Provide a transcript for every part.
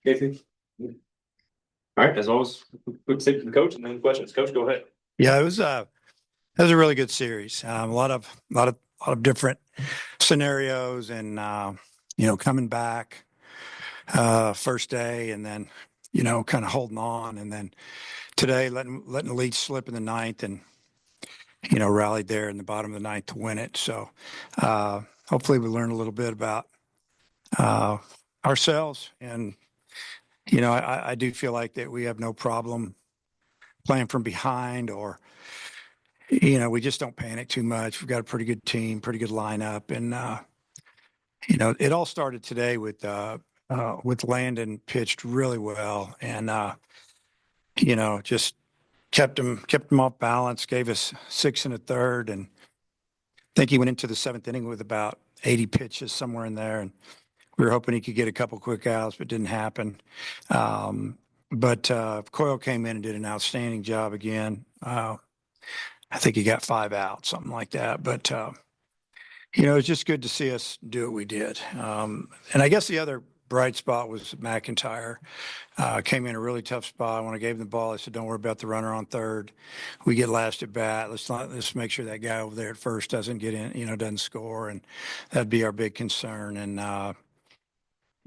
Casey? All right, as always, quick statement from the coach and then questions. Coach, go ahead. Yeah, it was a really good series. A lot of different scenarios, and coming back first day, and then kind of holding on, and then today letting the lead slip in the ninth, and rallied there in the bottom of the ninth to win it. So hopefully we learn a little bit about uh, ourselves, and I do feel like that we have no problem playing from behind, or we just don't panic too much. We've got a pretty good team, pretty good lineup, and it all started today with Landon pitched really well, and just kept him off balance. Gave us 6 1/3, and I think he went into the seventh inning with about 80 pitches somewhere in there, and we were hoping he could get a couple quick outs, but didn't happen. But Coyle came in and did an outstanding job again. I think he got 5 outs, something like that. But it's just good to see us do what we did. And I guess the other bright spot was McIntyre. Came in a really tough spot. When I gave him the ball, I said, "Don't worry about the runner on third. We get last at bat. Let's make sure that guy over there at first doesn't get in, doesn't score, and that'd be our big concern." And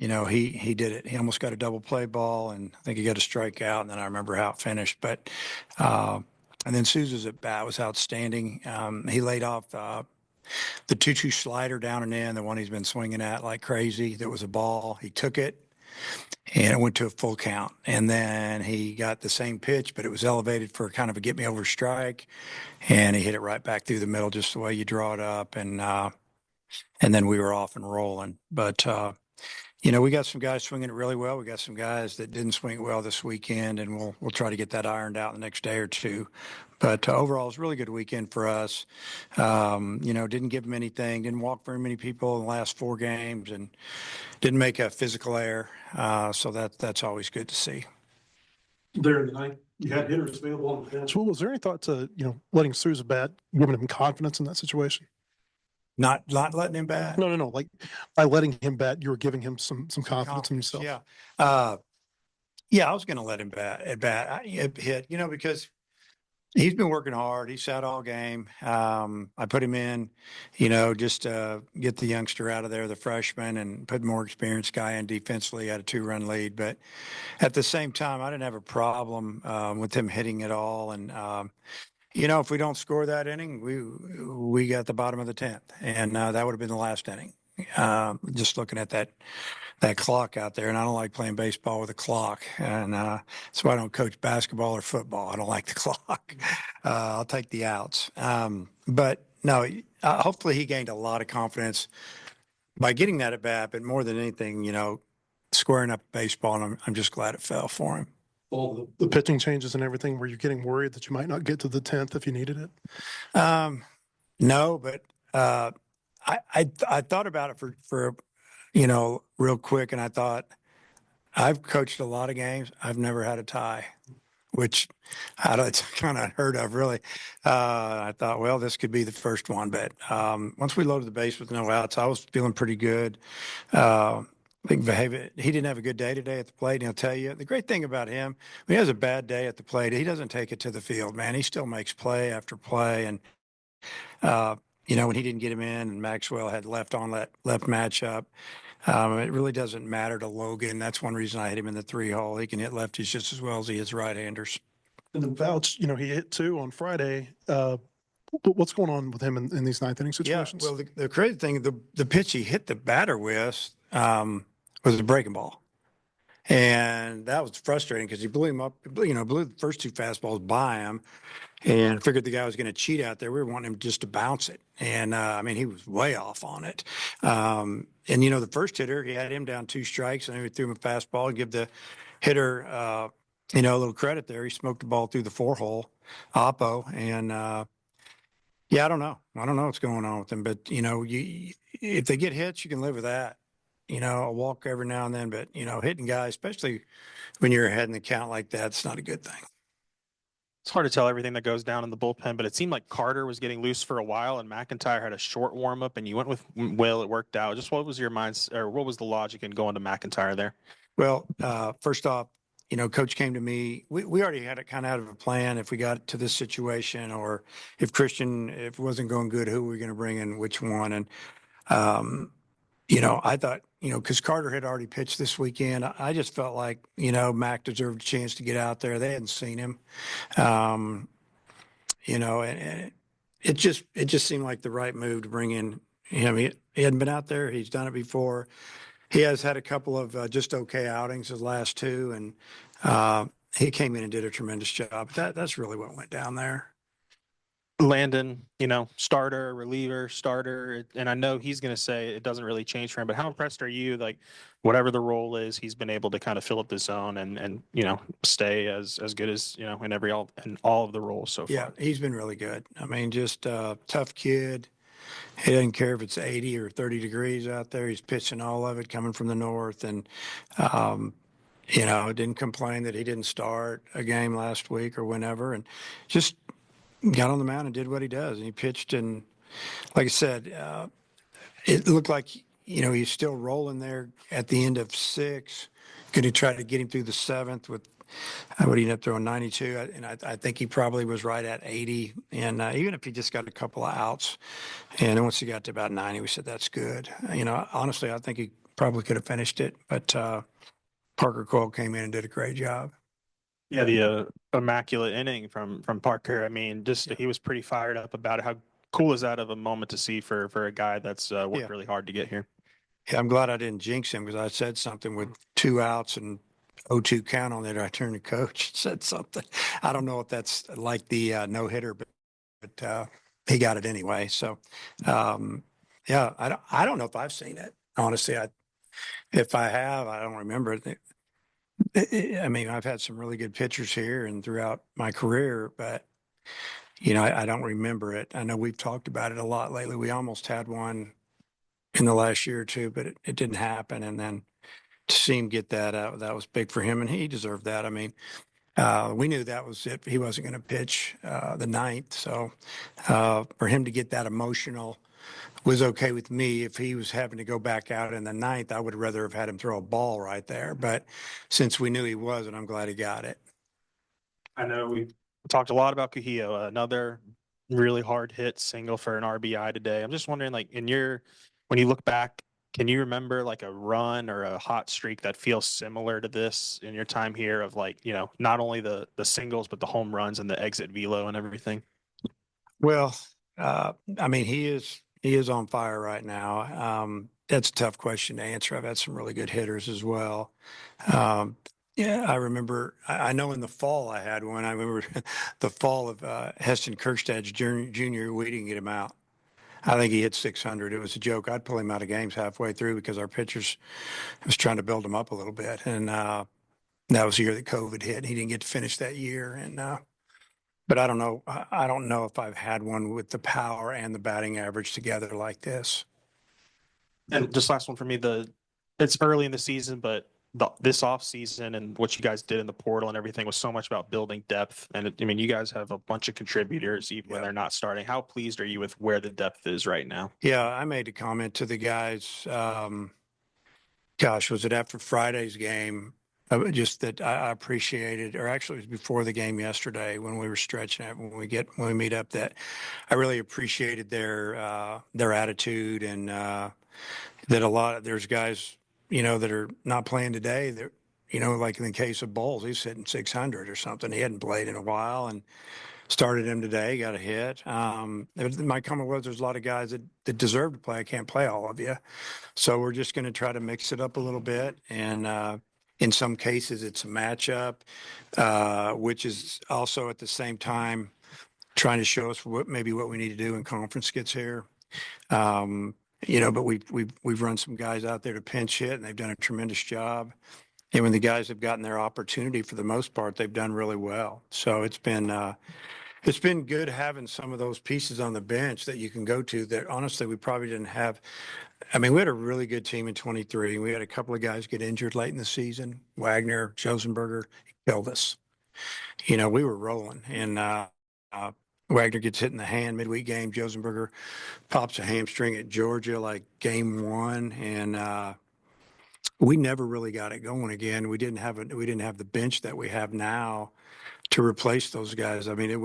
he did it. He almost got a double play ball, and I think he got a strikeout. And then I remember how it finished. But and then Souza's at bat was outstanding. He laid off the 2-2 slider down and in, the one he's been swinging at like crazy. There was a ball. He took it, and it went to a full count. And then he got the same pitch, but it was elevated for kind of a get me over strike, and he hit it right back through the middle, just the way you draw it up. And then we were off and rolling. But we got some guys swinging it really well. We got some guys that didn't swing it well this weekend, and we'll try to get that ironed out the next day or two. But overall, it's a really good weekend for us. Didn't give them anything, didn't walk very many people in the last 4 games, and didn't make a physical error. So that's always good to see. There in the ninth, you had hitters available on the bench. Well, was there any thought to letting Souza bat, giving him confidence in that situation? Not letting him bat? No. Like by letting him bat, you were giving him some confidence in himself. Yeah. I was going to let him hit, because he's been working hard. He sat all game. I put him in, just to get the youngster out of there, the freshman, and put more experienced guy in defensively at a 2-run lead. But at the same time, I didn't have a problem with him hitting at all. And if we don't score that inning, we got the bottom of the 10th, and that would have been the last inning. Just looking at that clock out there, and I don't like playing baseball with a clock, and that's why I don't coach basketball or football. I don't like the clock. I'll take the outs. But no, hopefully he gained a lot of confidence by getting that at bat. But more than anything, squaring up baseball, and I'm just glad it fell for him. All the pitching changes and everything, were you getting worried that you might not get to the 10th if you needed it? No, but I thought about it for real quick, and I thought, I've coached a lot of games. I've never had a tie, which it's kind of unheard of, really. I thought, well, this could be the first one, but once we loaded the base with no outs, I was feeling pretty good. I think he didn't have a good day today at the plate, and he'll tell you. The great thing about him, when he has a bad day at the plate, he doesn't take it to the field, man. He still makes play after play. And, when he didn't get him in and Maxwell had left matchup, it really doesn't matter to Logan. That's one reason I hit him in the 3-hole. He can hit lefties just as well as he hits right-handers. And then Vouch, he hit 2 on Friday. What's going on with him in these ninth inning situations? Yeah, well, the crazy thing, the pitch he hit the batter with was a breaking ball. And that was frustrating because he blew him up, blew the first 2 fastballs by him, and figured the guy was going to cheat out there. We were wanting him just to bounce it. And, he was way off on it. And, the first hitter, he had him down 2 strikes, and then we threw him a fastball and give the hitter, a little credit there. He smoked the ball through the 4-hole, Oppo. And, I don't know. I don't know what's going on with them. But, if they get hits, you can live with that. A walk every now and then, but, hitting guys, especially when you're ahead in the count like that, it's not a good thing. It's hard to tell everything that goes down in the bullpen, but it seemed like Carter was getting loose for a while, and McIntyre had a short warm-up, and you went with Will. It worked out. Just what was your what was the logic in going to McIntyre there? Well, first off, coach came to me. We already had it kind of out of a plan. If we got to this situation, or if if it wasn't going good, who were we going to bring in, which one? And, I thought, because Carter had already pitched this weekend, I just felt like, Mac deserved a chance to get out there. They hadn't seen him. Um, and it just seemed like the right move to bring in him. He hadn't been out there. He's done it before. He has had a couple of just okay outings, his last two, and he came in and did a tremendous job. That's really what went down there. Landon, starter, reliever, starter, and I know he's going to say it doesn't really change for him, but how impressed are you? Like, whatever the role is, he's been able to kind of fill up the zone and stay as good as in all of the roles so far. Yeah, he's been really good. I mean, just tough kid. He doesn't care if it's 80 or 30 degrees out there. He's pitching all of it coming from the north, and didn't complain that he didn't start a game last week or whenever, and just got on the mound and did what he does. And he pitched, and like I said, it looked like he's still rolling there at the end of 6. Going to try to get him through the 7th with. I would end up throwing 92, and I think he probably was right at 80. And even if he just got a couple of outs, and then once he got to about 90, we said that's good. Honestly, I think he probably could have finished it, but Parker Cole came in and did a great job. Yeah, the immaculate inning from Parker. I mean, he was pretty fired up about it. How cool is that of a moment to see for a guy that's worked really hard to get here? Yeah, I'm glad I didn't jinx him because I said something with 2 outs and 0-2 count on it. I turned to coach and said something. I don't know if that's like the no hitter, but he got it anyway. So, yeah, I don't know if I've seen it. Honestly, if I have, I don't remember it. I mean, I've had some really good pitchers here and throughout my career, but I don't remember it. I know we've talked about it a lot lately. We almost had one in the last year or two, but it didn't happen. And then to see him get that out, that was big for him, and he deserved that. I mean, we knew that was it. He wasn't going to pitch the 9th, so for him to get that emotional was okay with me. If he was having to go back out in the 9th, I would rather have had him throw a ball right there. But since we knew he wasn't, I'm glad he got it. I know we talked a lot about Cujillo, another really hard hit single for an RBI today. I'm just wondering, like, when you look back, can you remember like a run or a hot streak that feels similar to this in your time here of like, not only the singles, but the home runs and the exit velo and everything? Well, I mean, he is on fire right now. That's a tough question to answer. I've had some really good hitters as well. Yeah, I remember. I know in the fall I had one. I remember the fall of Heston Kjerstad's junior. We didn't get him out. I think he hit 600. It was a joke. I'd pull him out of games halfway through because our pitchers was trying to build him up a little bit. And that was the year that COVID hit. He didn't get to finish that year. And but I don't know. I don't know if I've had one with the power and the batting average together like this. And just last one for me, it's early in the season, but this off season and what you guys did in the portal and everything was so much about building depth. And I mean, you guys have a bunch of contributors even when they're not starting. How pleased are you with where the depth is right now? Yeah, I made a comment to the guys. Gosh, was it after Friday's game? Just that I appreciated, or actually it was before the game yesterday when we were stretching it, when we meet up, that I really appreciated their attitude, and that there's guys, that are not playing today that, like in the case of Bowles, he's hitting 600 or something. He hadn't played in a while and started him today, got a hit. My comment was there's a lot of guys that deserve to play. I can't play all of you. So we're just going to try to mix it up a little bit. And in some cases, it's a matchup, which is also at the same time trying to show us what we need to do when conference gets here. But we've run some guys out there to pinch hit, and they've done a tremendous job. And when the guys have gotten their opportunity, for the most part, they've done really well. So it's been good having some of those pieces on the bench that you can go to that honestly we probably didn't have. I mean, we had a really good team in 23. We had a couple of guys get injured late in the season. Wagner, Josenberger killed us. We were rolling, and Wagner gets hit in the hand midweek game. Josenberger pops a hamstring at Georgia, like game 1, and we never really got it going again. We didn't have the bench that we have now to replace those guys. I mean, it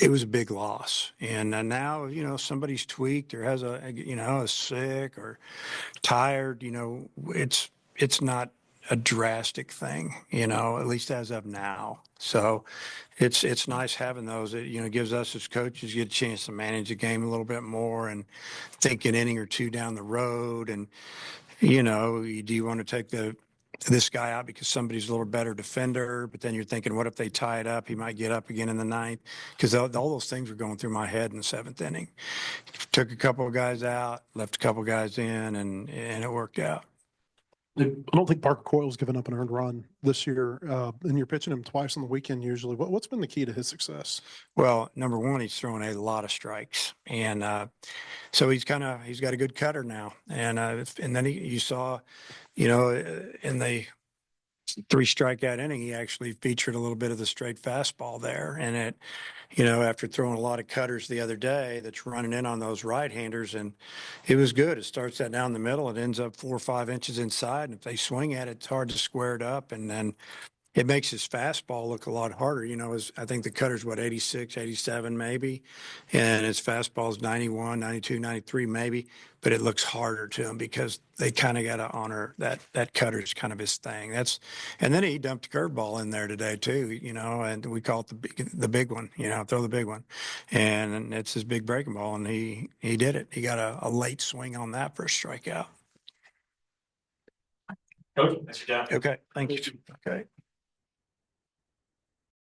was a big loss. And now, somebody's tweaked or has is sick or tired, it's not a drastic thing, at least as of now. So it's nice having those. It, gives us as coaches get a chance to manage the game a little bit more and think an inning or two down the road. And, do you want to take this guy out because somebody's a little better defender, but then you're thinking, what if they tie it up? He might get up again in the ninth. Because all those things were going through my head in the seventh inning. Took a couple of guys out, left a couple of guys in, and it worked out. I don't think Parker Coyle's given up an earned run this year, and you're pitching him twice on the weekend usually. What's been the key to his success? Well, number one, he's throwing a lot of strikes, and so he's got a good cutter now, and then you saw, in the 3 strikeout inning, he actually featured a little bit of the straight fastball there, and it, after throwing a lot of cutters the other day, that's running in on those right-handers, and it was good. It starts that down the middle, it ends up 4 or 5 inches inside, and if they swing at it, it's hard to square it up, and then it makes his fastball look a lot harder. I think the cutter's 86, 87 maybe, and his fastball's 91, 92, 93 maybe, but it looks harder to him because they kind of got to honor that cutter's kind of his thing. And then he dumped a curveball in there today too, and we call it the big one, throw the big one, and it's his big breaking ball, and he did it. He got a late swing on that for a strikeout. Coach, that's your job. Okay, thank you. Okay.